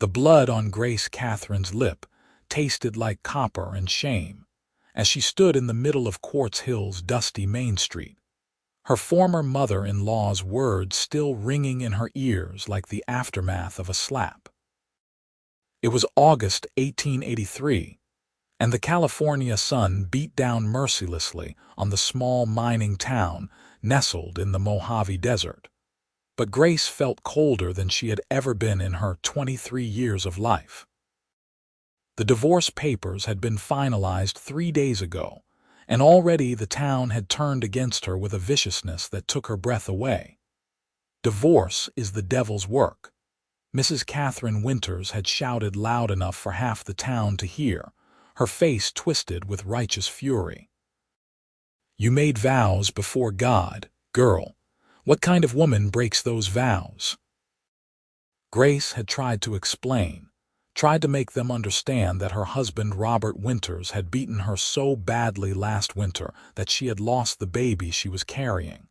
The blood on Katherine's lip tasted like copper and shame as she stood in the middle of Quartz Hill's dusty Main Street, her former mother-in-law's words still ringing in her ears like the aftermath of a slap. It was August 1883, and the California sun beat down mercilessly on the small mining town nestled in the Mojave Desert. But Grace felt colder than she had ever been in her 23 years of life. The divorce papers had been finalized 3 days ago, and already the town had turned against her with a viciousness that took her breath away. Divorce is the devil's work. Mrs. Katherine Winters had shouted loud enough for half the town to hear, her face twisted with righteous fury. You made vows before God, girl. What kind of woman breaks those vows? Grace had tried to explain, tried to make them understand that her husband Robert Winters had beaten her so badly last winter that she had lost the baby she was carrying,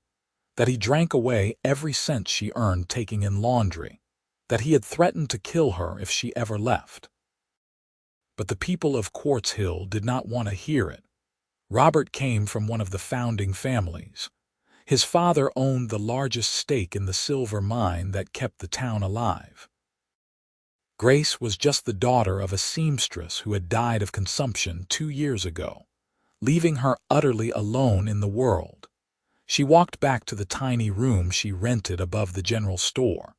that he drank away every cent she earned taking in laundry, that he had threatened to kill her if she ever left. But the people of Quartz Hill did not want to hear it. Robert came from one of the founding families. His father owned the largest stake in the silver mine that kept the town alive. Grace was just the daughter of a seamstress who had died of consumption 2 years ago, leaving her utterly alone in the world. She walked back to the tiny room she rented above the general store,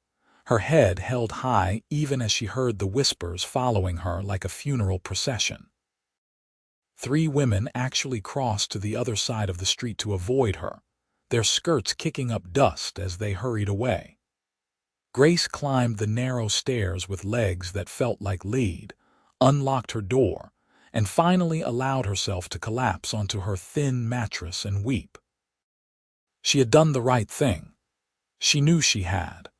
her head held high even as she heard the whispers following her like a funeral procession. 3 women actually crossed to the other side of the street to avoid her, their skirts kicking up dust as they hurried away. Grace climbed the narrow stairs with legs that felt like lead, unlocked her door, and finally allowed herself to collapse onto her thin mattress and weep. She had done the right thing. She knew she had,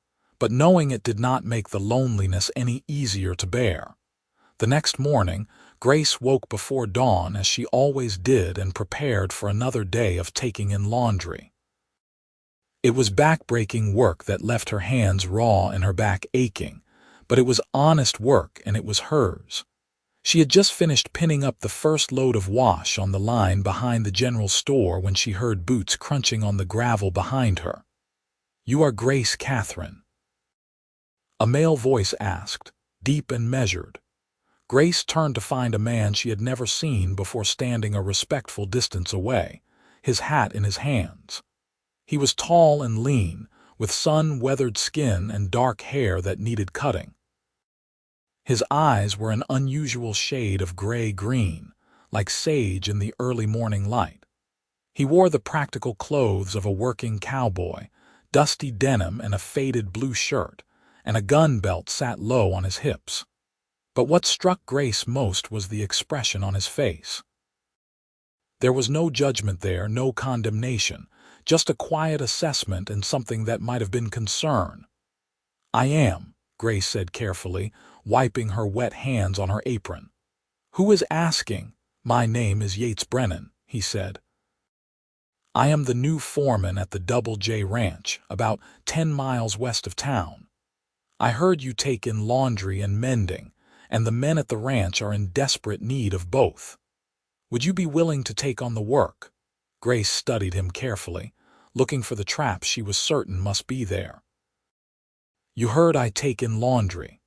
but knowing it did not make the loneliness any easier to bear. The next morning, Grace woke before dawn as she always did and prepared for another day of taking in laundry. It was back-breaking work that left her hands raw and her back aching, but it was honest work and it was hers. She had just finished pinning up the first load of wash on the line behind the general store when she heard boots crunching on the gravel behind her. "You are Grace Katherine?" A male voice asked, deep and measured. Grace turned to find a man she had never seen before standing a respectful distance away, his hat in his hands. He was tall and lean, with sun-weathered skin and dark hair that needed cutting. His eyes were an unusual shade of gray-green, like sage in the early morning light. He wore the practical clothes of a working cowboy, dusty denim and a faded blue shirt, and a gun belt sat low on his hips. But what struck Grace most was the expression on his face. There was no judgment there, no condemnation, just a quiet assessment and something that might have been concern. "I am," Grace said carefully, wiping her wet hands on her apron. "Who is asking?" "My name is Yates Brennan," he said. "I am the new foreman at the Double J Ranch, about 10 miles west of town. I heard you take in laundry and mending, and the men at the ranch are in desperate need of both. Would you be willing to take on the work?" Grace studied him carefully, looking for the trap she was certain must be there. "You heard I take in laundry.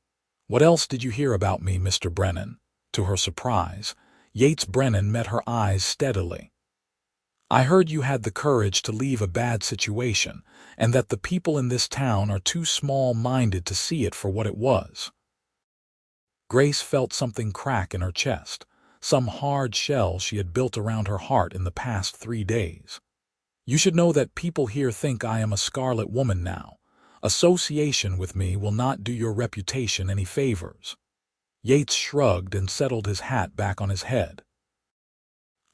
What else did you hear about me, Mr. Brennan?" To her surprise, Yates Brennan met her eyes steadily. "I heard you had the courage to leave a bad situation, and that the people in this town are too small-minded to see it for what it was." Grace felt something crack in her chest, some hard shell she had built around her heart in the past 3 days. "You should know that people here think I am a scarlet woman now. Association with me will not do your reputation any favors." Yates shrugged and settled his hat back on his head.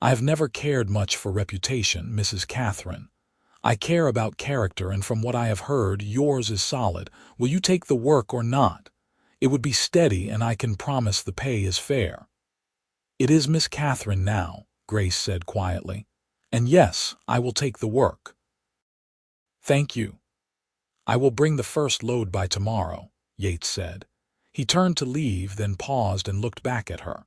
"I have never cared much for reputation, Mrs. Katherine. I care about character, and from what I have heard, yours is solid. Will you take the work or not? It would be steady, and I can promise the pay is fair." "It is Miss Katherine now," Grace said quietly. "And yes, I will take the work." "Thank you." "I will bring the first load by tomorrow," Yates said. He turned to leave, then paused and looked back at her.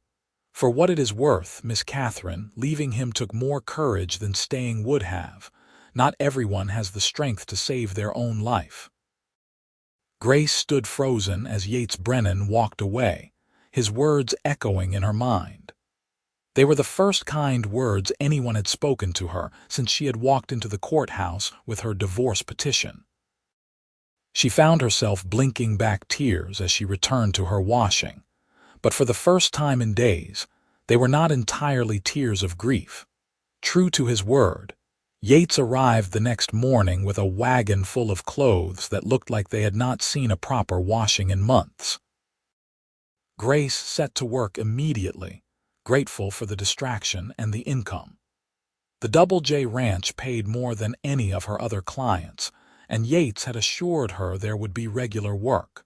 For what it is worth, Miss Katherine, leaving him took more courage than staying would have. Not everyone has the strength to save their own life. Grace stood frozen as Yates Brennan walked away, his words echoing in her mind. They were the first kind words anyone had spoken to her since she had walked into the courthouse with her divorce petition. She found herself blinking back tears as she returned to her washing, but for the first time in days, they were not entirely tears of grief. True to his word, Yates arrived the next morning with a wagon full of clothes that looked like they had not seen a proper washing in months. Grace set to work immediately, grateful for the distraction and the income. The Double J Ranch paid more than any of her other clients, and Yates had assured her there would be regular work.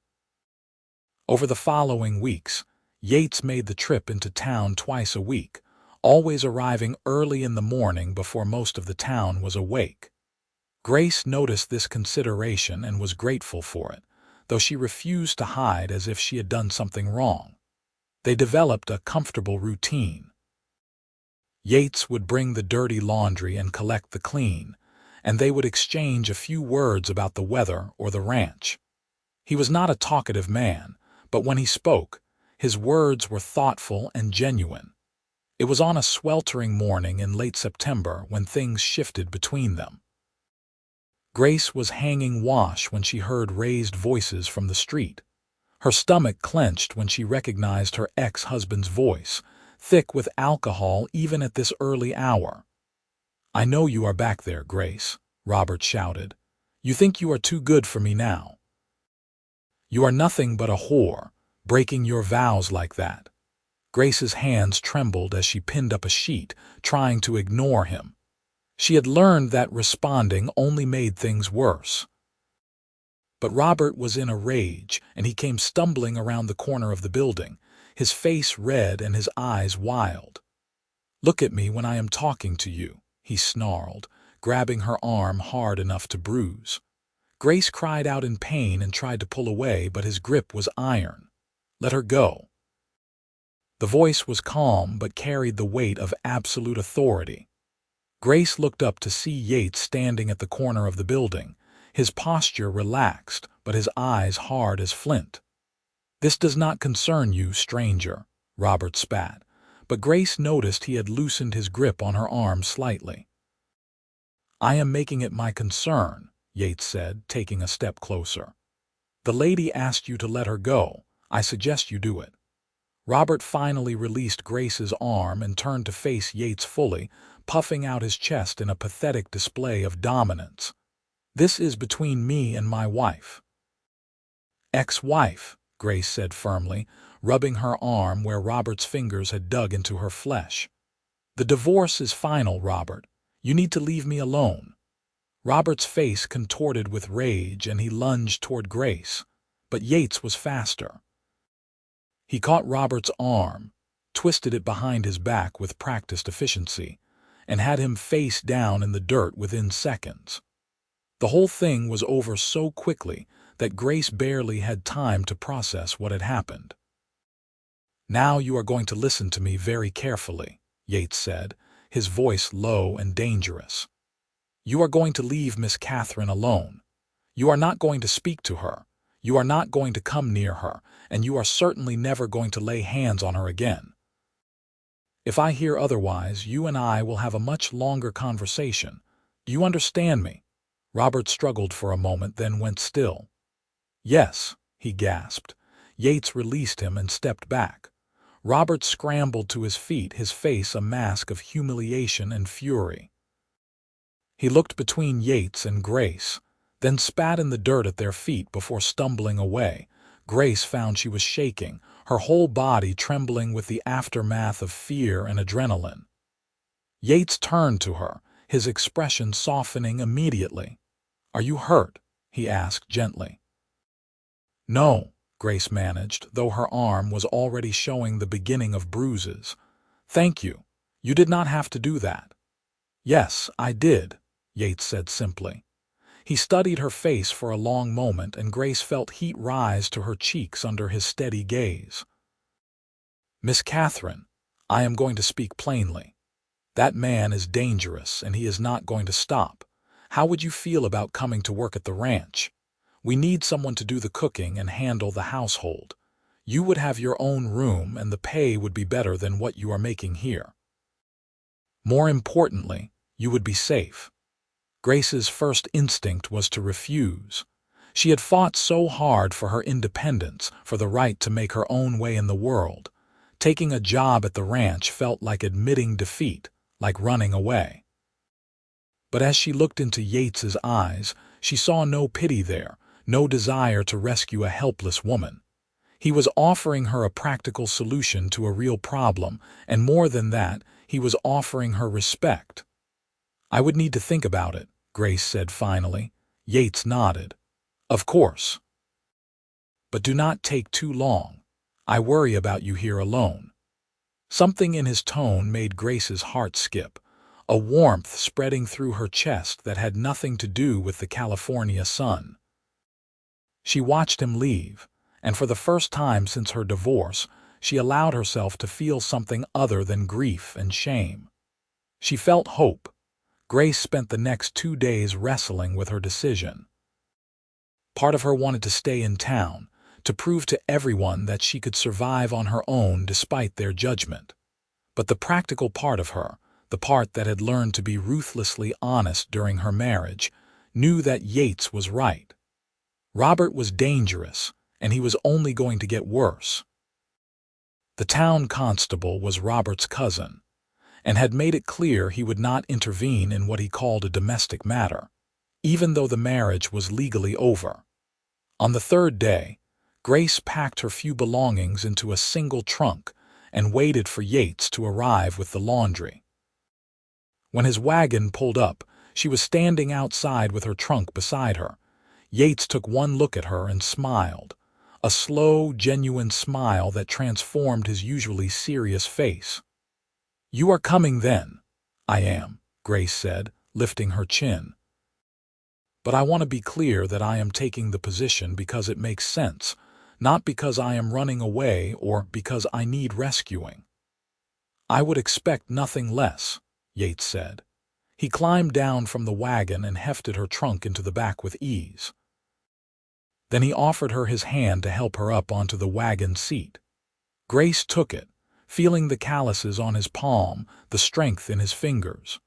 Over the following weeks, Yates made the trip into town twice a week, always arriving early in the morning before most of the town was awake. Grace noticed this consideration and was grateful for it, though she refused to hide as if she had done something wrong. They developed a comfortable routine. Yates would bring the dirty laundry and collect the clean, and they would exchange a few words about the weather or the ranch. He was not a talkative man, but when he spoke, his words were thoughtful and genuine. It was on a sweltering morning in late September when things shifted between them. Grace was hanging wash when she heard raised voices from the street. Her stomach clenched when she recognized her ex-husband's voice, thick with alcohol even at this early hour. "I know you are back there, Grace," Robert shouted. "You think you are too good for me now. You are nothing but a whore, breaking your vows like that." Grace's hands trembled as she pinned up a sheet, trying to ignore him. She had learned that responding only made things worse. But Robert was in a rage, and he came stumbling around the corner of the building, his face red and his eyes wild. "Look at me when I am talking to you," he snarled, grabbing her arm hard enough to bruise. Grace cried out in pain and tried to pull away, but his grip was iron. "Let her go." The voice was calm but carried the weight of absolute authority. Grace looked up to see Yates standing at the corner of the building, his posture relaxed but his eyes hard as flint. "This does not concern you, stranger," Robert spat, but Grace noticed he had loosened his grip on her arm slightly. "I am making it my concern," Yates said, taking a step closer. "The lady asked you to let her go. I suggest you do it." Robert finally released Grace's arm and turned to face Yates fully, puffing out his chest in a pathetic display of dominance. "This is between me and my wife." "Ex-wife," Grace said firmly, rubbing her arm where Robert's fingers had dug into her flesh. "The divorce is final, Robert. You need to leave me alone." Robert's face contorted with rage and he lunged toward Grace, but Yates was faster. He caught Robert's arm, twisted it behind his back with practiced efficiency, and had him face down in the dirt within seconds. The whole thing was over so quickly that Grace barely had time to process what had happened. "Now you are going to listen to me very carefully," Yates said, his voice low and dangerous. "You are going to leave Miss Katherine alone. You are not going to speak to her. You are not going to come near her, and you are certainly never going to lay hands on her again. If I hear otherwise, you and I will have a much longer conversation. Do you understand me?" Robert struggled for a moment, then went still. "Yes," he gasped. Yates released him and stepped back. Robert scrambled to his feet, his face a mask of humiliation and fury. He looked between Yates and Grace, then spat in the dirt at their feet before stumbling away. Grace found she was shaking, her whole body trembling with the aftermath of fear and adrenaline. Yates turned to her, his expression softening immediately. "Are you hurt?" he asked gently. "No," Grace managed, though her arm was already showing the beginning of bruises. "Thank you. You did not have to do that." "Yes, I did," Yates said simply. He studied her face for a long moment, and Grace felt heat rise to her cheeks under his steady gaze. "Miss Katherine, I am going to speak plainly. That man is dangerous, and he is not going to stop. How would you feel about coming to work at the ranch? We need someone to do the cooking and handle the household. You would have your own room, and the pay would be better than what you are making here. More importantly, you would be safe." Grace's first instinct was to refuse. She had fought so hard for her independence, for the right to make her own way in the world. Taking a job at the ranch felt like admitting defeat, like running away. But as she looked into Yates's eyes, she saw no pity there, no desire to rescue a helpless woman. He was offering her a practical solution to a real problem, and more than that, he was offering her respect. "I would need to think about it," Grace said finally. Yates nodded. "Of course. But do not take too long. I worry about you here alone." Something in his tone made Grace's heart skip, a warmth spreading through her chest that had nothing to do with the California sun. She watched him leave, and for the first time since her divorce, she allowed herself to feel something other than grief and shame. She felt hope. Grace spent the next 2 days wrestling with her decision. Part of her wanted to stay in town, to prove to everyone that she could survive on her own despite their judgment. But the practical part of her, the part that had learned to be ruthlessly honest during her marriage, knew that Yates was right. Robert was dangerous, and he was only going to get worse. The town constable was Robert's cousin, and had made it clear he would not intervene in what he called a domestic matter, even though the marriage was legally over. On the 3rd day, Grace packed her few belongings into a single trunk and waited for Yates to arrive with the laundry. When his wagon pulled up, she was standing outside with her trunk beside her. Yates took one look at her and smiled, a slow, genuine smile that transformed his usually serious face. "You are coming then?" "I am," Grace said, lifting her chin. "But I want to be clear that I am taking the position because it makes sense, not because I am running away or because I need rescuing." "I would expect nothing less," Yates said. He climbed down from the wagon and hefted her trunk into the back with ease. Then he offered her his hand to help her up onto the wagon seat. Grace took it, feeling the calluses on his palm, the strength in his fingers.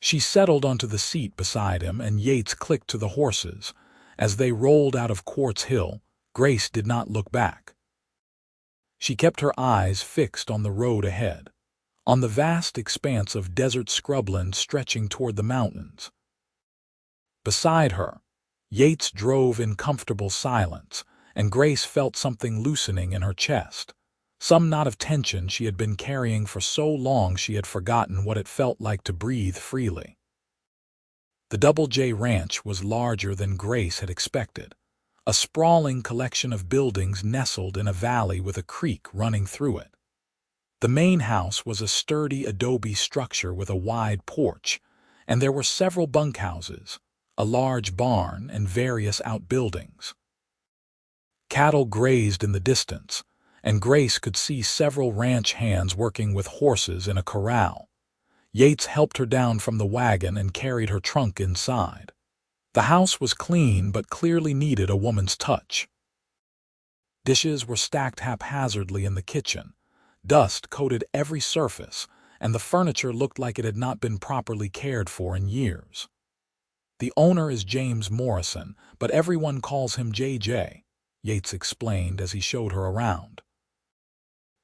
She settled onto the seat beside him, and Yates clicked to the horses. As they rolled out of Quartz Hill, Grace did not look back. She kept her eyes fixed on the road ahead, on the vast expanse of desert scrubland stretching toward the mountains. Beside her, Yates drove in comfortable silence, and Grace felt something loosening in her chest, some knot of tension she had been carrying for so long she had forgotten what it felt like to breathe freely. The Double J Ranch was larger than Grace had expected, a sprawling collection of buildings nestled in a valley with a creek running through it. The main house was a sturdy adobe structure with a wide porch, and there were several bunkhouses, a large barn, and various outbuildings. Cattle grazed in the distance, and Grace could see several ranch hands working with horses in a corral. Yates helped her down from the wagon and carried her trunk inside. The house was clean but clearly needed a woman's touch. Dishes were stacked haphazardly in the kitchen. Dust coated every surface, and the furniture looked like it had not been properly cared for in years. "The owner is James Morrison, but everyone calls him JJ, Yates explained as he showed her around.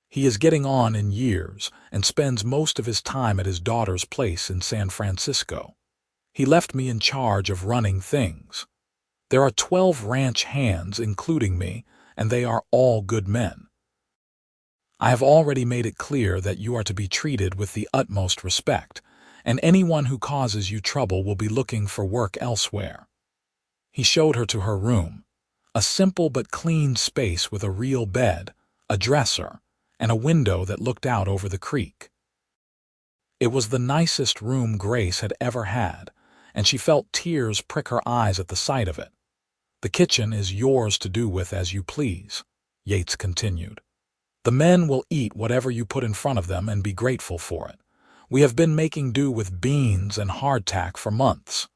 "He is getting on in years and spends most of his time at his daughter's place in San Francisco. He left me in charge of running things. There are 12 ranch hands, including me, and they are all good men. I have already made it clear that you are to be treated with the utmost respect, and anyone who causes you trouble will be looking for work elsewhere." He showed her to her room, a simple but clean space with a real bed, a dresser, and a window that looked out over the creek. It was the nicest room Grace had ever had, and she felt tears prick her eyes at the sight of it. "The kitchen is yours to do with as you please," Yates continued. "The men will eat whatever you put in front of them and be grateful for it. We have been making do with beans and hardtack for months.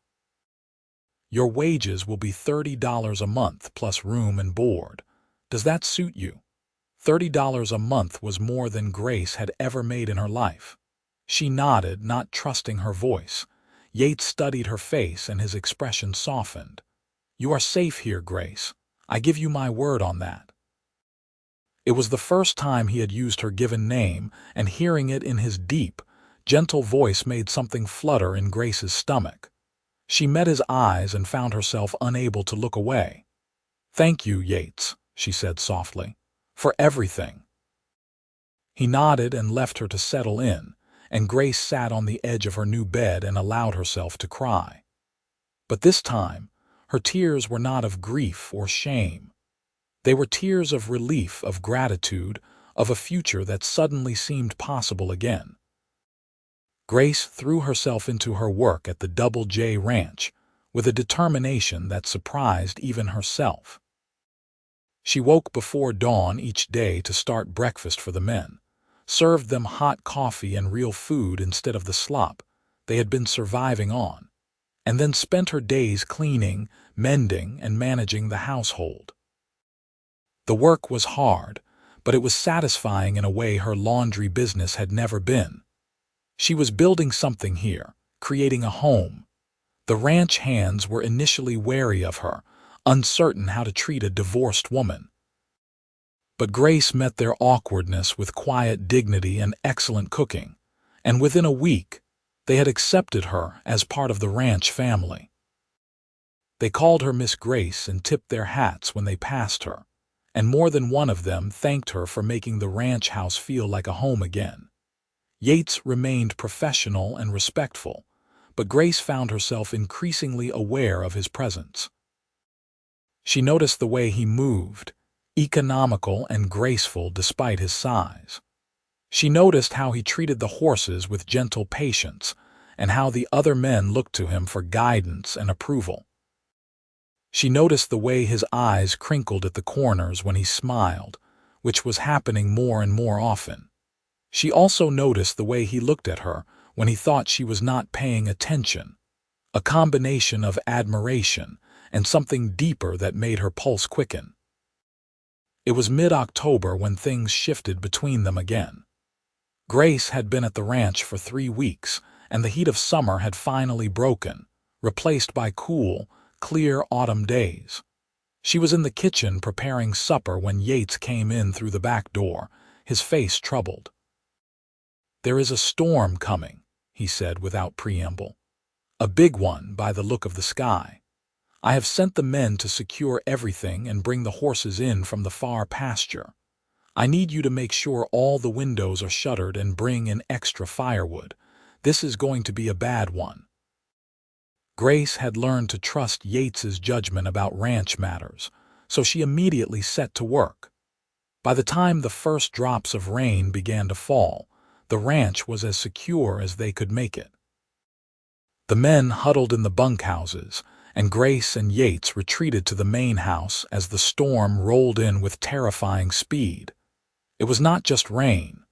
Your wages will be $30 a month plus room and board. Does that suit you?" $30 a month was more than Grace had ever made in her life. She nodded, not trusting her voice. Yates studied her face and his expression softened. "You are safe here, Grace. I give you my word on that." It was the first time he had used her given name, and hearing it in his deep, gentle voice made something flutter in Grace's stomach. She met his eyes and found herself unable to look away. "Thank you, Yates," she said softly, "for everything." He nodded and left her to settle in, and Grace sat on the edge of her new bed and allowed herself to cry. But this time, her tears were not of grief or shame. They were tears of relief, of gratitude, of a future that suddenly seemed possible again. Grace threw herself into her work at the Double J Ranch with a determination that surprised even herself. She woke before dawn each day to start breakfast for the men, served them hot coffee and real food instead of the slop they had been surviving on, and then spent her days cleaning, mending, and managing the household. The work was hard, but it was satisfying in a way her laundry business had never been. She was building something here, creating a home. The ranch hands were initially wary of her, uncertain how to treat a divorced woman. But Grace met their awkwardness with quiet dignity and excellent cooking, and within a week, they had accepted her as part of the ranch family. They called her Miss Grace and tipped their hats when they passed her, and more than one of them thanked her for making the ranch house feel like a home again. Yates remained professional and respectful, but Grace found herself increasingly aware of his presence. She noticed the way he moved, economical and graceful despite his size. She noticed how he treated the horses with gentle patience, and how the other men looked to him for guidance and approval. She noticed the way his eyes crinkled at the corners when he smiled, which was happening more and more often. She also noticed the way he looked at her when he thought she was not paying attention, a combination of admiration and something deeper that made her pulse quicken. It was mid-October when things shifted between them again. Grace had been at the ranch for 3 weeks, and the heat of summer had finally broken, replaced by cool, clear autumn days. She was in the kitchen preparing supper when Yates came in through the back door, his face troubled. "There is a storm coming," he said without preamble. "A big one by the look of the sky. I have sent the men to secure everything and bring the horses in from the far pasture. I need you to make sure all the windows are shuttered and bring in extra firewood. This is going to be a bad one." Grace had learned to trust Yates's judgment about ranch matters, so she immediately set to work. By the time the first drops of rain began to fall, the ranch was as secure as they could make it. The men huddled in the bunkhouses, and Grace and Yates retreated to the main house as the storm rolled in with terrifying speed. It was not just rain.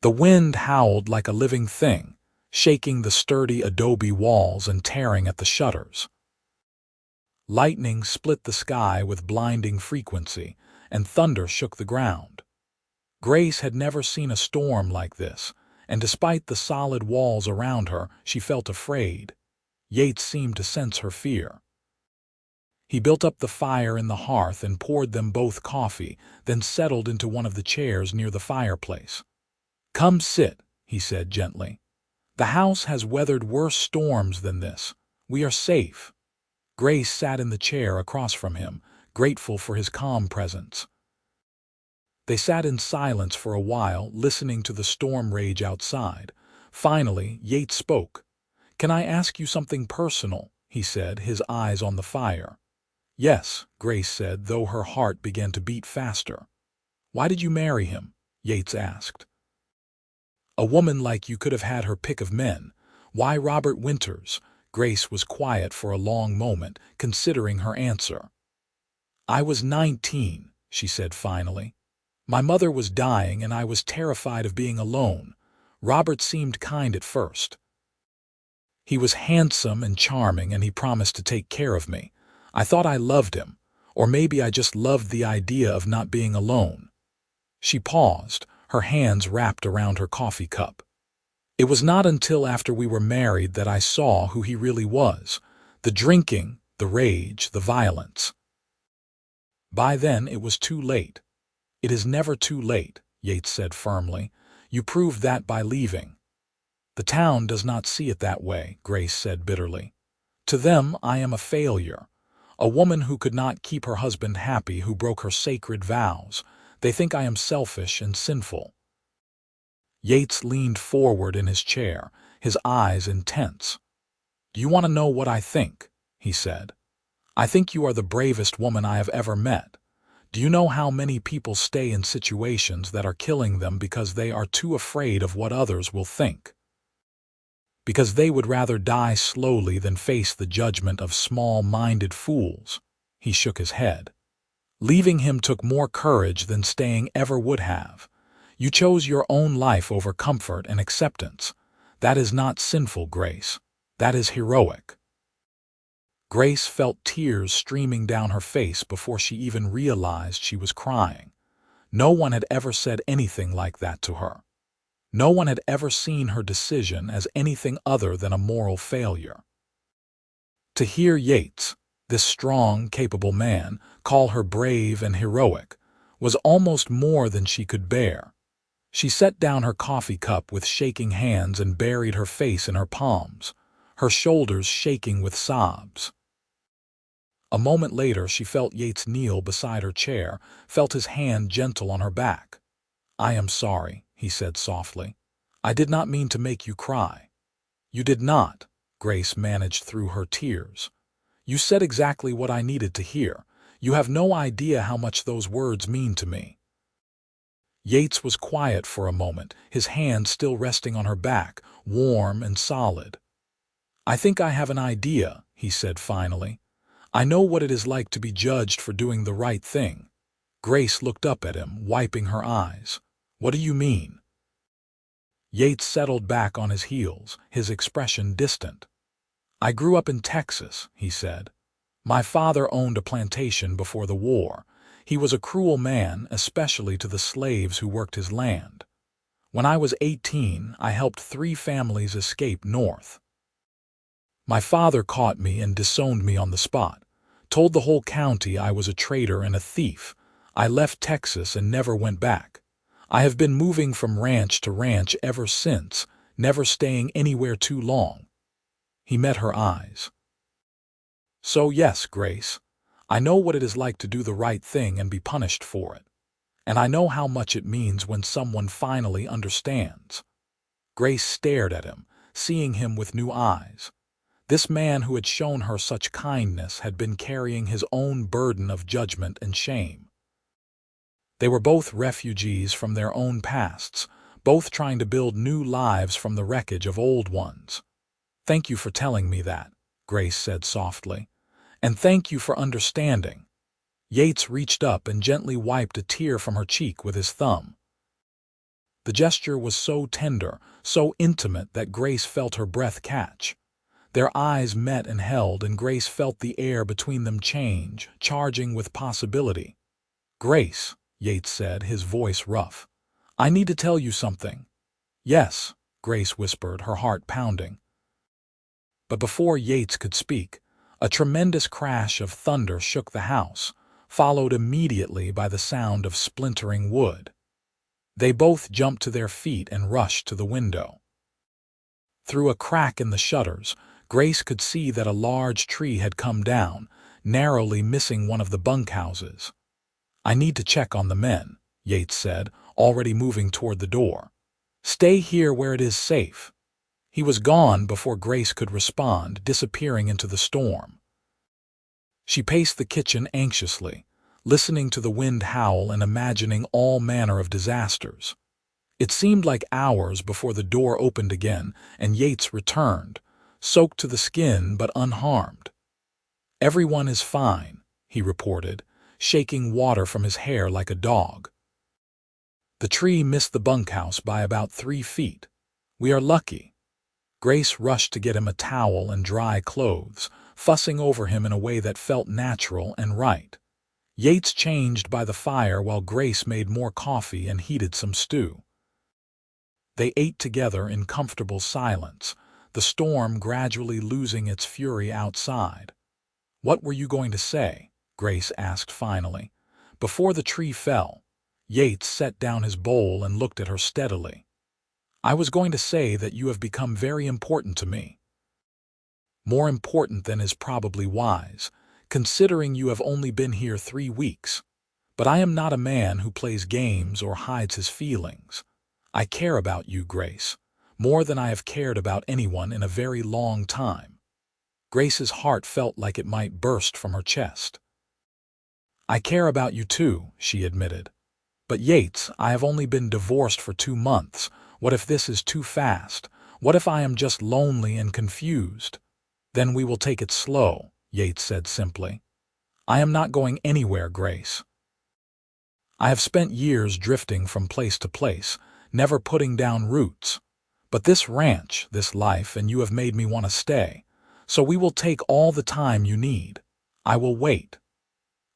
The wind howled like a living thing, shaking the sturdy adobe walls and tearing at the shutters. Lightning split the sky with blinding frequency, and thunder shook the ground. Grace had never seen a storm like this, and despite the solid walls around her, she felt afraid. Yates seemed to sense her fear. He built up the fire in the hearth and poured them both coffee, then settled into one of the chairs near the fireplace. "Come sit," he said gently. "The house has weathered worse storms than this. We are safe." Grace sat in the chair across from him, grateful for his calm presence. They sat in silence for a while, listening to the storm rage outside. Finally, Yates spoke. "Can I ask you something personal?" he said, his eyes on the fire. "Yes," Grace said, though her heart began to beat faster. "Why did you marry him?" Yates asked. "A woman like you could have had her pick of men. Why Robert Winters?" Grace was quiet for a long moment, considering her answer. "I was 19, she said finally. "My mother was dying and I was terrified of being alone. Robert seemed kind at first. He was handsome and charming and he promised to take care of me. I thought I loved him, or maybe I just loved the idea of not being alone." She paused, her hands wrapped around her coffee cup. "It was not until after we were married that I saw who he really was. The drinking, the rage, the violence. By then it was too late." "It is never too late," Yates said firmly. "You proved that by leaving." "The town does not see it that way," Grace said bitterly. "To them, I am a failure. A woman who could not keep her husband happy, who broke her sacred vows. They think I am selfish and sinful." Yates leaned forward in his chair, his eyes intense. "Do you want to know what I think?" he said. "I think you are the bravest woman I have ever met. Do you know how many people stay in situations that are killing them because they are too afraid of what others will think? Because they would rather die slowly than face the judgment of small-minded fools." He shook his head. "Leaving him took more courage than staying ever would have. You chose your own life over comfort and acceptance. That is not sinful, Grace. That is heroic." Grace felt tears streaming down her face before she even realized she was crying. No one had ever said anything like that to her. No one had ever seen her decision as anything other than a moral failure. To hear Yates, this strong, capable man, call her brave and heroic, was almost more than she could bear. She set down her coffee cup with shaking hands and buried her face in her palms, her shoulders shaking with sobs. A moment later she felt Yates kneel beside her chair, felt his hand gentle on her back. "I am sorry," he said softly. "I did not mean to make you cry." "You did not," Grace managed through her tears. "You said exactly what I needed to hear. You have no idea how much those words mean to me." Yates was quiet for a moment, his hand still resting on her back, warm and solid. "I think I have an idea," he said finally. "I know what it is like to be judged for doing the right thing." Grace looked up at him, wiping her eyes. "What do you mean?" Yates settled back on his heels, his expression distant. "I grew up in Texas," he said. "My father owned a plantation before the war. He was a cruel man, especially to the slaves who worked his land. When I was 18, I helped 3 families escape north. My father caught me and disowned me on the spot, told the whole county I was a traitor and a thief. I left Texas and never went back. I have been moving from ranch to ranch ever since, never staying anywhere too long." He met her eyes. "So yes, Grace, I know what it is like to do the right thing and be punished for it. And I know how much it means when someone finally understands." Grace stared at him, seeing him with new eyes. This man who had shown her such kindness had been carrying his own burden of judgment and shame. They were both refugees from their own pasts, both trying to build new lives from the wreckage of old ones. "Thank you for telling me that," Grace said softly. "And thank you for understanding." Yates reached up and gently wiped a tear from her cheek with his thumb. The gesture was so tender, so intimate that Grace felt her breath catch. Their eyes met and held, and Grace felt the air between them change, charging with possibility. "Grace," Yates said, his voice rough, "I need to tell you something." "Yes," Grace whispered, her heart pounding. But before Yates could speak, a tremendous crash of thunder shook the house, followed immediately by the sound of splintering wood. They both jumped to their feet and rushed to the window. Through a crack in the shutters, Grace could see that a large tree had come down, narrowly missing one of the bunkhouses. "I need to check on the men," Yates said, already moving toward the door. "Stay here where it is safe." He was gone before Grace could respond, disappearing into the storm. She paced the kitchen anxiously, listening to the wind howl and imagining all manner of disasters. It seemed like hours before the door opened again and Yates returned, soaked to the skin but unharmed. "Everyone is fine," he reported, shaking water from his hair like a dog. "The tree missed the bunkhouse by about 3 feet. We are lucky." Grace rushed to get him a towel and dry clothes, fussing over him in a way that felt natural and right. Yates changed by the fire while Grace made more coffee and heated some stew. They ate together in comfortable silence, the storm gradually losing its fury outside. "What were you going to say?" Grace asked finally. Before the tree fell, Yates set down his bowl and looked at her steadily. "I was going to say that you have become very important to me. More important than is probably wise, considering you have only been here 3 weeks. But I am not a man who plays games or hides his feelings. I care about you, Grace, more than I have cared about anyone in a very long time." Grace's heart felt like it might burst from her chest. "I care about you too," she admitted. "But Yates, I have only been divorced for 2 months. What if this is too fast? What if I am just lonely and confused?" "Then we will take it slow," Yates said simply. "I am not going anywhere, Grace. I have spent years drifting from place to place, never putting down roots. But this ranch, this life, and you have made me want to stay. So we will take all the time you need. I will wait."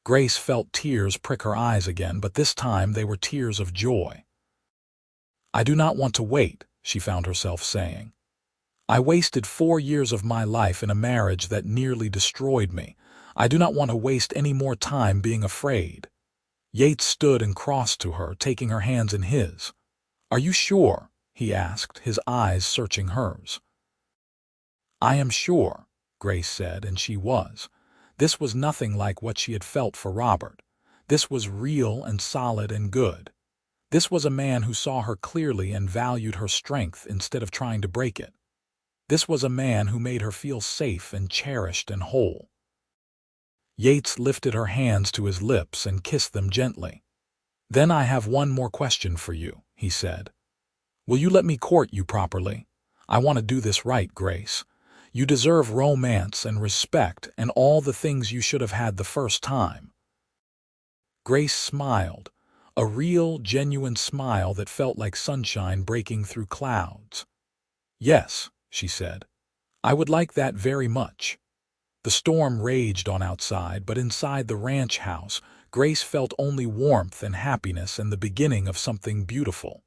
Grace felt tears prick her eyes again, but this time they were tears of joy. "I do not want to wait," she found herself saying. "I wasted 4 years of my life in a marriage that nearly destroyed me. I do not want to waste any more time being afraid." Yates stood and crossed to her, taking her hands in his. "Are you sure?" he asked, his eyes searching hers. "I am sure," Grace said, and she was. This was nothing like what she had felt for Robert. This was real and solid and good. This was a man who saw her clearly and valued her strength instead of trying to break it. This was a man who made her feel safe and cherished and whole. Yates lifted her hands to his lips and kissed them gently. "Then I have one more question for you," he said. "Will you let me court you properly? I want to do this right, Grace. You deserve romance and respect and all the things you should have had the first time." Grace smiled, a real, genuine smile that felt like sunshine breaking through clouds. "Yes," she said. "I would like that very much." The storm raged on outside, but inside the ranch house, Grace felt only warmth and happiness and the beginning of something beautiful.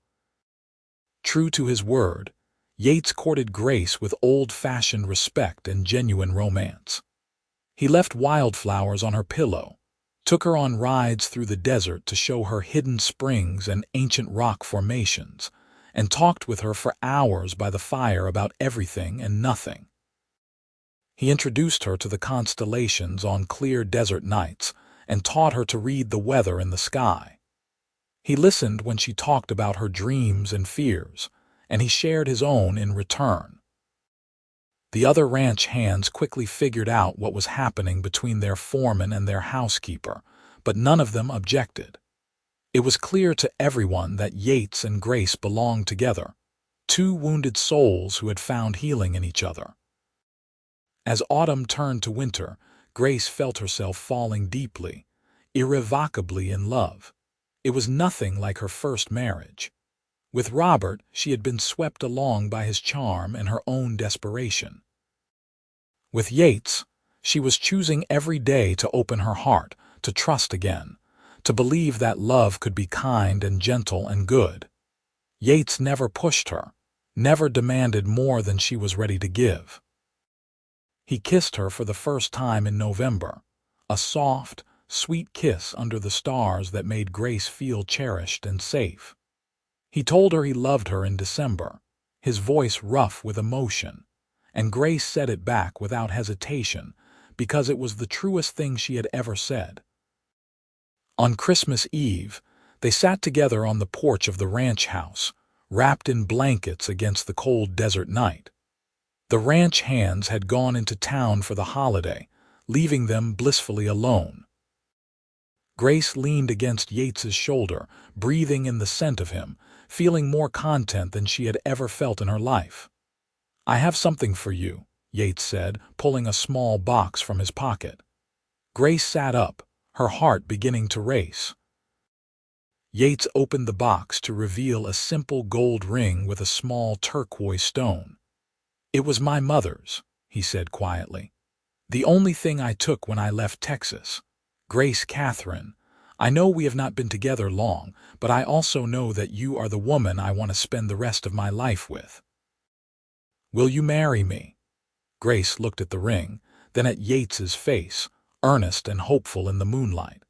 True to his word, Yates courted Grace with old-fashioned respect and genuine romance. He left wildflowers on her pillow, took her on rides through the desert to show her hidden springs and ancient rock formations, and talked with her for hours by the fire about everything and nothing. He introduced her to the constellations on clear desert nights and taught her to read the weather in the sky. He listened when she talked about her dreams and fears, and he shared his own in return. The other ranch hands quickly figured out what was happening between their foreman and their housekeeper, but none of them objected. It was clear to everyone that Yates and Grace belonged together, 2 wounded souls who had found healing in each other. As autumn turned to winter, Grace felt herself falling deeply, irrevocably in love. It was nothing like her first marriage. With Robert, she had been swept along by his charm and her own desperation. With Yates, she was choosing every day to open her heart, to trust again, to believe that love could be kind and gentle and good. Yates never pushed her, never demanded more than she was ready to give. He kissed her for the first time in November, a soft, sweet kiss under the stars that made Grace feel cherished and safe. He told her he loved her in December, his voice rough with emotion, and Grace said it back without hesitation because it was the truest thing she had ever said. On Christmas Eve, they sat together on the porch of the ranch house, wrapped in blankets against the cold desert night. The ranch hands had gone into town for the holiday, leaving them blissfully alone. Grace leaned against Yates's shoulder, breathing in the scent of him, feeling more content than she had ever felt in her life. "I have something for you," Yates said, pulling a small box from his pocket. Grace sat up, her heart beginning to race. Yates opened the box to reveal a simple gold ring with a small turquoise stone. "It was my mother's," he said quietly. "The only thing I took when I left Texas. Grace Katherine, I know we have not been together long, but I also know that you are the woman I want to spend the rest of my life with. Will you marry me?" Grace looked at the ring, then at Yates's face, earnest and hopeful in the moonlight.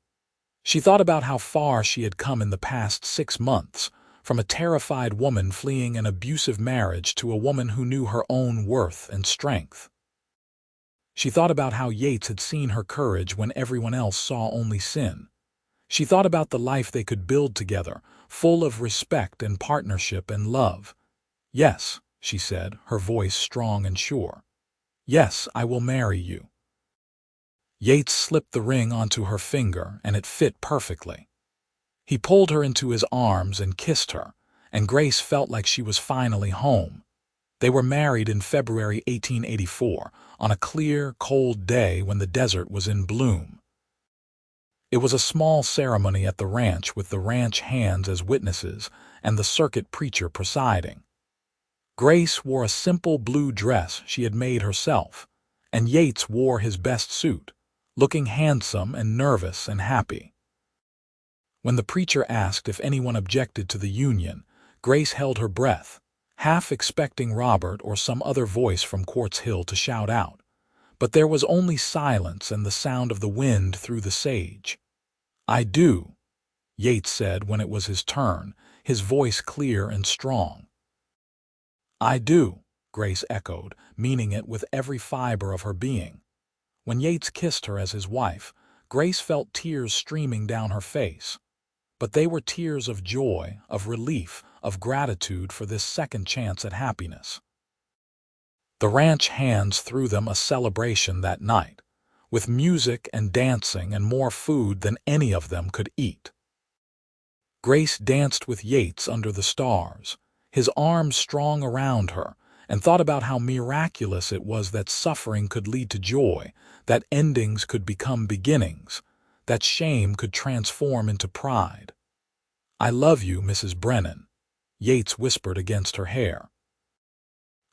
She thought about how far she had come in the past 6 months, from a terrified woman fleeing an abusive marriage to a woman who knew her own worth and strength. She thought about how Yates had seen her courage when everyone else saw only sin. She thought about the life they could build together, full of respect and partnership and love. "Yes," she said, her voice strong and sure. "Yes, I will marry you." Yates slipped the ring onto her finger, and it fit perfectly. He pulled her into his arms and kissed her, and Grace felt like she was finally home. They were married in February 1884, on a clear, cold day when the desert was in bloom. It was a small ceremony at the ranch with the ranch hands as witnesses and the circuit preacher presiding. Grace wore a simple blue dress she had made herself, and Yates wore his best suit, looking handsome and nervous and happy. When the preacher asked if anyone objected to the union, Grace held her breath, half expecting Robert or some other voice from Quartz Hill to shout out. But there was only silence and the sound of the wind through the sage. "I do," Yates said when it was his turn, his voice clear and strong. "I do," Grace echoed, meaning it with every fiber of her being. When Yates kissed her as his wife, Grace felt tears streaming down her face. But they were tears of joy, of relief, of gratitude for this second chance at happiness. The ranch hands threw them a celebration that night, with music and dancing and more food than any of them could eat. Grace danced with Yates under the stars, his arms strong around her, and thought about how miraculous it was that suffering could lead to joy, that endings could become beginnings, that shame could transform into pride. "I love you, Mrs. Brennan," Yates whispered against her hair.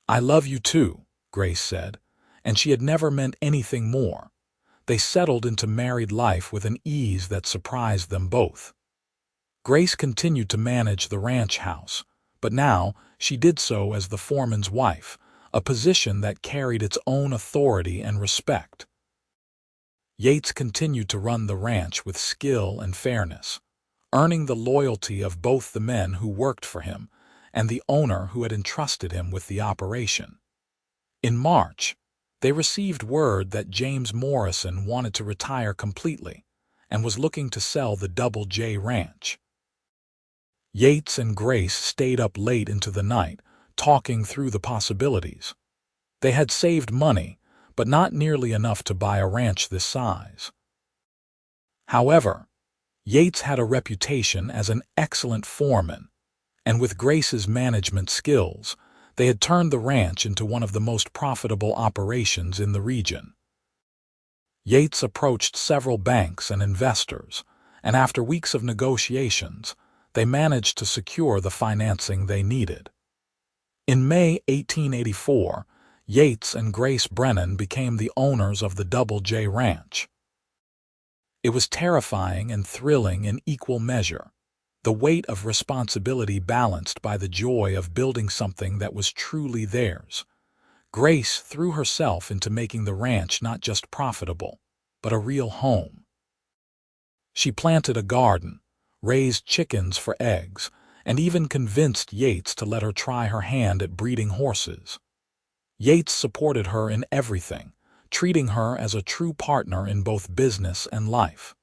"I love you too," Grace said, and she had never meant anything more. They settled into married life with an ease that surprised them both. Grace continued to manage the ranch house, but now she did so as the foreman's wife, a position that carried its own authority and respect. Yates continued to run the ranch with skill and fairness, earning the loyalty of both the men who worked for him and the owner who had entrusted him with the operation. In March, they received word that James Morrison wanted to retire completely and was looking to sell the Double J Ranch. Yates and Grace stayed up late into the night, talking through the possibilities. They had saved money, but not nearly enough to buy a ranch this size. However, Yates had a reputation as an excellent foreman, and with Grace's management skills, they had turned the ranch into one of the most profitable operations in the region. Yates approached several banks and investors, and after weeks of negotiations, they managed to secure the financing they needed. In May 1884, Yates and Grace Brennan became the owners of the Double J Ranch. It was terrifying and thrilling in equal measure, the weight of responsibility balanced by the joy of building something that was truly theirs. Grace threw herself into making the ranch not just profitable, but a real home. She planted a garden, raised chickens for eggs, and even convinced Yates to let her try her hand at breeding horses. Yates supported her in everything, treating her as a true partner in both business and life.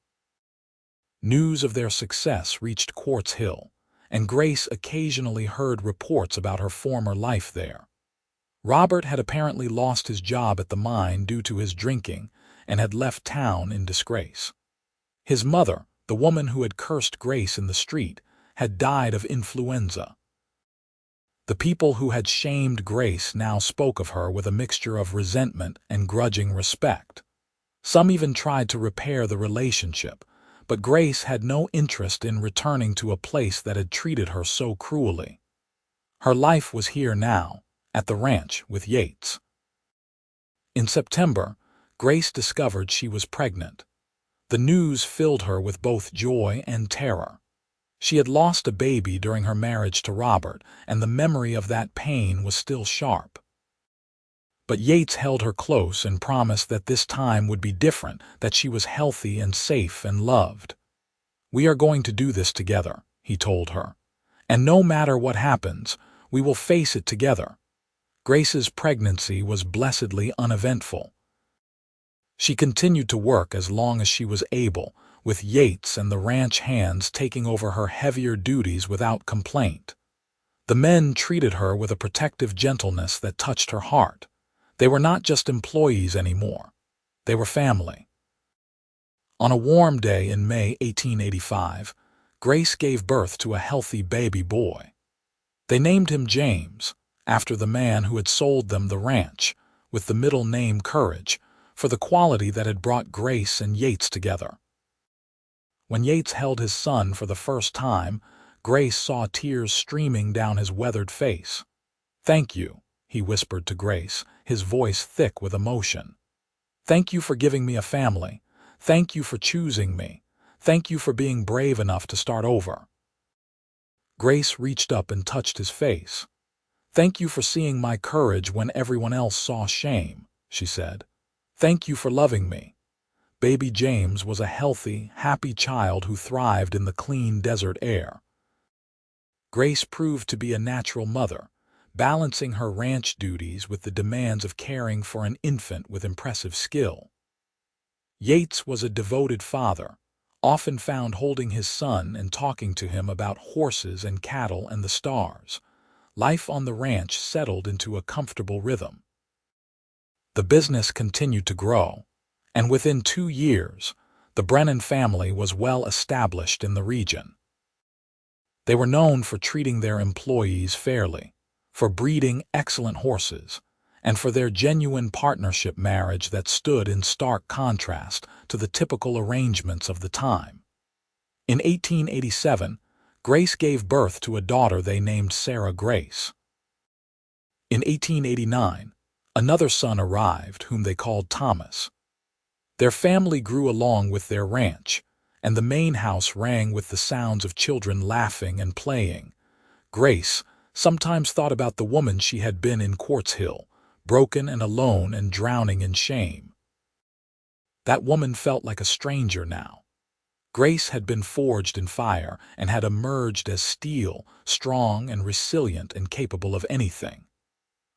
News of their success reached Quartz Hill, and Grace occasionally heard reports about her former life there. Robert had apparently lost his job at the mine due to his drinking and had left town in disgrace. His mother, the woman who had cursed Grace in the street, had died of influenza. The people who had shamed Grace now spoke of her with a mixture of resentment and grudging respect. Some even tried to repair the relationship, but Grace had no interest in returning to a place that had treated her so cruelly. Her life was here now, at the ranch with Yates. In September, Grace discovered she was pregnant. The news filled her with both joy and terror. She had lost a baby during her marriage to Robert, and the memory of that pain was still sharp. But Yates held her close and promised that this time would be different, that she was healthy and safe and loved. "We are going to do this together," he told her. "And no matter what happens, we will face it together." Grace's pregnancy was blessedly uneventful. She continued to work as long as she was able, with Yates and the ranch hands taking over her heavier duties without complaint. The men treated her with a protective gentleness that touched her heart. They were not just employees anymore. They were family. On a warm day in May 1885, Grace gave birth to a healthy baby boy. They named him James, after the man who had sold them the ranch, with the middle name Courage, for the quality that had brought Grace and Yates together. When Yates held his son for the first time, Grace saw tears streaming down his weathered face. "Thank you," he whispered to Grace, his voice thick with emotion. "Thank you for giving me a family. Thank you for choosing me. Thank you for being brave enough to start over." Grace reached up and touched his face. "Thank you for seeing my courage when everyone else saw shame," she said. "Thank you for loving me." Baby James was a healthy, happy child who thrived in the clean desert air. Grace proved to be a natural mother, balancing her ranch duties with the demands of caring for an infant with impressive skill. Yates was a devoted father, often found holding his son and talking to him about horses and cattle and the stars. Life on the ranch settled into a comfortable rhythm. The business continued to grow, and within 2 years, the Brennan family was well established in the region. They were known for treating their employees fairly, for breeding excellent horses, and for their genuine partnership marriage that stood in stark contrast to the typical arrangements of the time. In 1887, Grace gave birth to a daughter they named Sarah Grace. In 1889, another son arrived whom they called Thomas. Their family grew along with their ranch, and the main house rang with the sounds of children laughing and playing. Grace sometimes thought about the woman she had been in Quartz Hill, broken and alone and drowning in shame. That woman felt like a stranger now. Grace had been forged in fire and had emerged as steel, strong and resilient and capable of anything.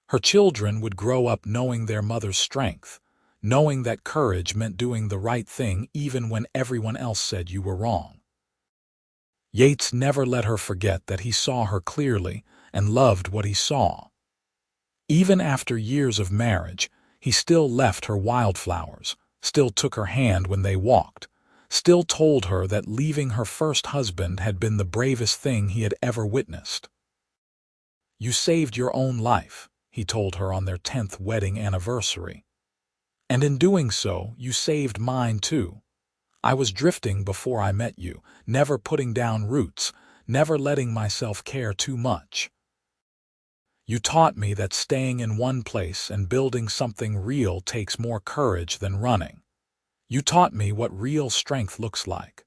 Her children would grow up knowing their mother's strength, knowing that courage meant doing the right thing even when everyone else said you were wrong. Yates never let her forget that he saw her clearly and loved what he saw. Even after years of marriage, he still left her wildflowers, still took her hand when they walked, still told her that leaving her first husband had been the bravest thing he had ever witnessed. "You saved your own life," he told her on their 10th wedding anniversary. "And in doing so, you saved mine too. I was drifting before I met you, never putting down roots, never letting myself care too much. You taught me that staying in one place and building something real takes more courage than running. You taught me what real strength looks like."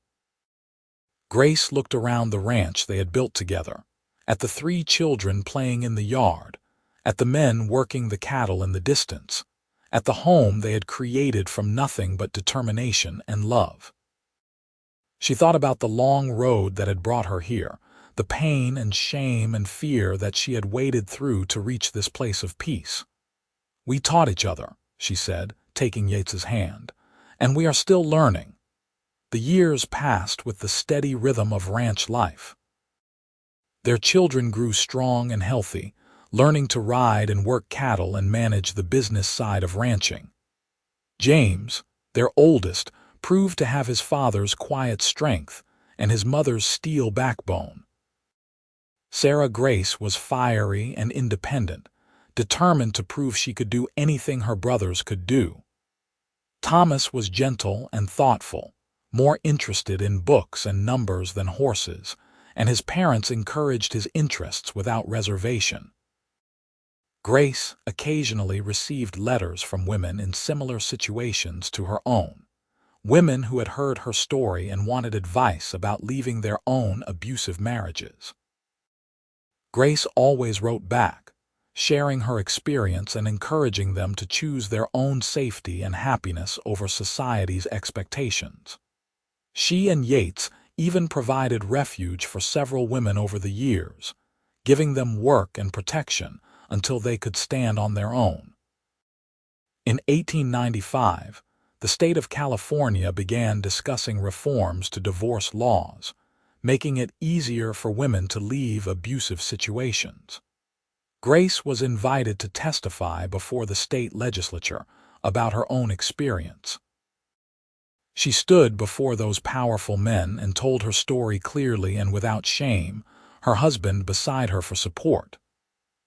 Grace looked around the ranch they had built together, at the 3 children playing in the yard, at the men working the cattle in the distance, at the home they had created from nothing but determination and love. She thought about the long road that had brought her here, the pain and shame and fear that she had waded through to reach this place of peace. "We taught each other," she said, taking Yates's hand, "and we are still learning." The years passed with the steady rhythm of ranch life. Their children grew strong and healthy, learning to ride and work cattle and manage the business side of ranching. James, their oldest, proved to have his father's quiet strength and his mother's steel backbone. Sarah Grace was fiery and independent, determined to prove she could do anything her brothers could do. Thomas was gentle and thoughtful, more interested in books and numbers than horses, and his parents encouraged his interests without reservation. Grace occasionally received letters from women in similar situations to her own, women who had heard her story and wanted advice about leaving their own abusive marriages. Grace always wrote back, sharing her experience and encouraging them to choose their own safety and happiness over society's expectations. She and Yates even provided refuge for several women over the years, giving them work and protection until they could stand on their own. In 1895, the state of California began discussing reforms to divorce laws, making it easier for women to leave abusive situations. Grace was invited to testify before the state legislature about her own experience. She stood before those powerful men and told her story clearly and without shame, her husband beside her for support.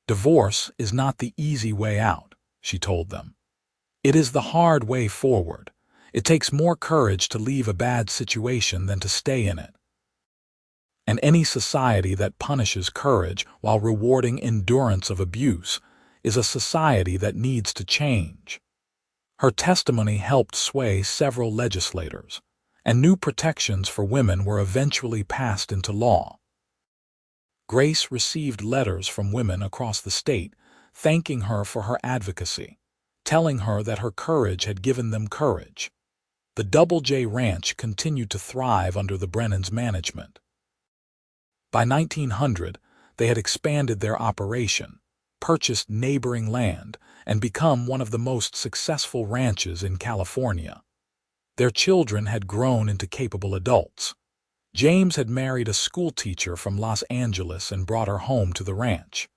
"Divorce is not the easy way out," she told them. "It is the hard way forward. It takes more courage to leave a bad situation than to stay in it. And any society that punishes courage while rewarding endurance of abuse is a society that needs to change." Her testimony helped sway several legislators, and new protections for women were eventually passed into law. Grace received letters from women across the state thanking her for her advocacy, telling her that her courage had given them courage. The Double J Ranch continued to thrive under the Brennans' management. By 1900, they had expanded their operation, purchased neighboring land, and become one of the most successful ranches in California. Their children had grown into capable adults. James had married a schoolteacher from Los Angeles and brought her home to the ranch.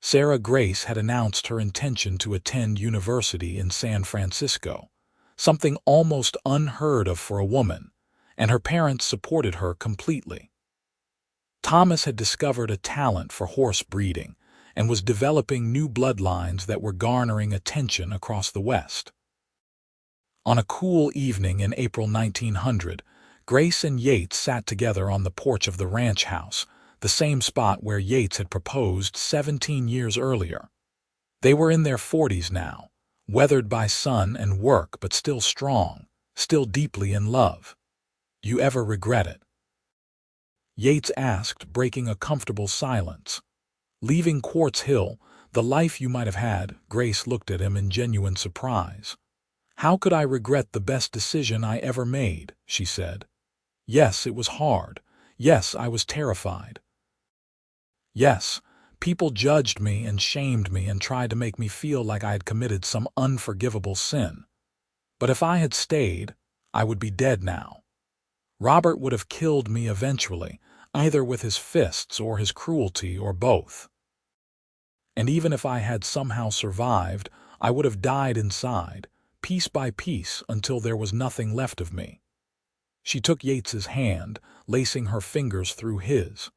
Sarah Grace had announced her intention to attend university in San Francisco, something almost unheard of for a woman, and her parents supported her completely. Thomas had discovered a talent for horse breeding and was developing new bloodlines that were garnering attention across the West. On a cool evening in April 1900, Grace and Yates sat together on the porch of the ranch house, the same spot where Yates had proposed 17 years earlier. They were in their 40s now, weathered by sun and work but still strong, still deeply in love. "You ever regret it?" Yates asked, breaking a comfortable silence. "Leaving Quartz Hill, the life you might have had," Grace looked at him in genuine surprise. "How could I regret the best decision I ever made?" she said. "Yes, it was hard. Yes, I was terrified. Yes, people judged me and shamed me and tried to make me feel like I had committed some unforgivable sin. But if I had stayed, I would be dead now. Robert would have killed me eventually, either with his fists or his cruelty or both. And even if I had somehow survived, I would have died inside, piece by piece, until there was nothing left of me." She took Yates's hand, lacing her fingers through his.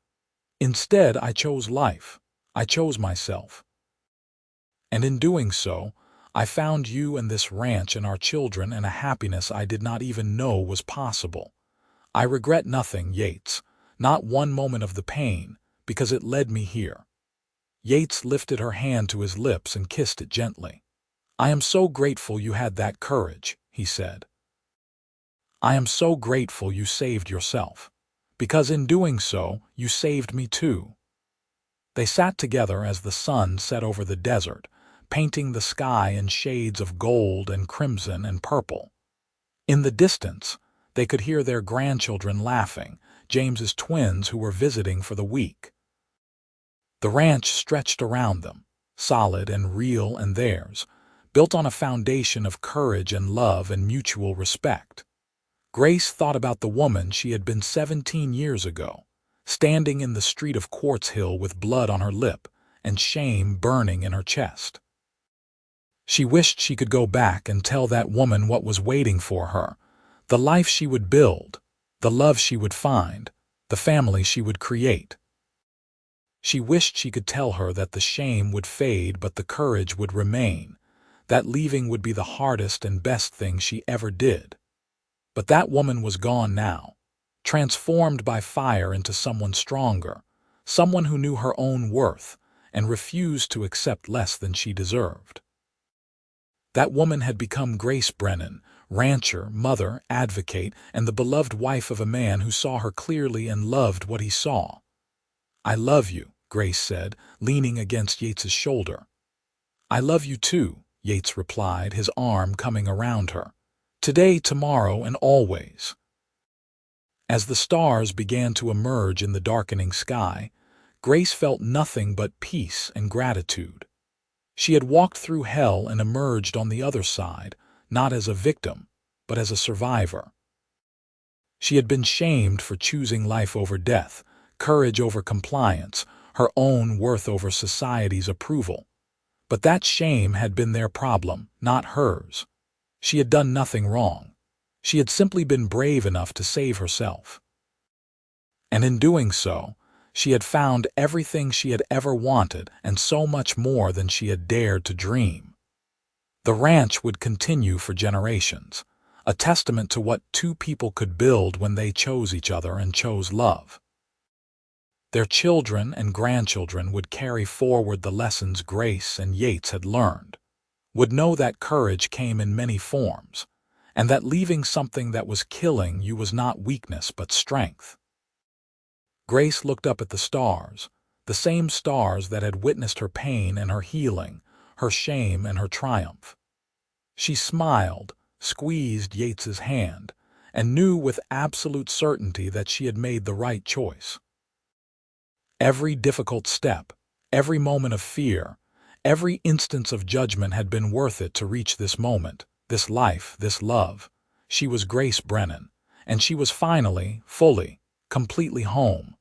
"Instead, I chose life. I chose myself. And in doing so, I found you and this ranch and our children and a happiness I did not even know was possible. I regret nothing, Yates, not one moment of the pain, because it led me here." Yates lifted her hand to his lips and kissed it gently. "I am so grateful you had that courage," he said. "I am so grateful you saved yourself, because in doing so, you saved me too." They sat together as the sun set over the desert, painting the sky in shades of gold and crimson and purple. In the distance, they could hear their grandchildren laughing, James's twins who were visiting for the week. The ranch stretched around them, solid and real and theirs, built on a foundation of courage and love and mutual respect. Grace thought about the woman she had been 17 years ago, standing in the street of Quartz Hill with blood on her lip and shame burning in her chest. She wished she could go back and tell that woman what was waiting for her, the life she would build, the love she would find, the family she would create. She wished she could tell her that the shame would fade but the courage would remain, that leaving would be the hardest and best thing she ever did. But that woman was gone now, transformed by fire into someone stronger, someone who knew her own worth and refused to accept less than she deserved. That woman had become Grace Brennan, rancher, mother, advocate, and the beloved wife of a man who saw her clearly and loved what he saw. "I love you," Grace said, leaning against Yates's shoulder. "I love you too," Yates replied, his arm coming around her. "Today, tomorrow, and always." As the stars began to emerge in the darkening sky, Grace felt nothing but peace and gratitude. She had walked through hell and emerged on the other side, not as a victim, but as a survivor. She had been shamed for choosing life over death, courage over compliance, her own worth over society's approval. But that shame had been their problem, not hers. She had done nothing wrong. She had simply been brave enough to save herself. And in doing so, she had found everything she had ever wanted and so much more than she had dared to dream. The ranch would continue for generations, a testament to what two people could build when they chose each other and chose love. Their children and grandchildren would carry forward the lessons Grace and Yates had learned, would know that courage came in many forms, and that leaving something that was killing you was not weakness but strength. Grace looked up at the stars, the same stars that had witnessed her pain and her healing, her shame and her triumph. She smiled, squeezed Yates's hand, and knew with absolute certainty that she had made the right choice. Every difficult step, every moment of fear, every instance of judgment had been worth it to reach this moment, this life, this love. She was Grace Brennan, and she was finally, fully, completely home.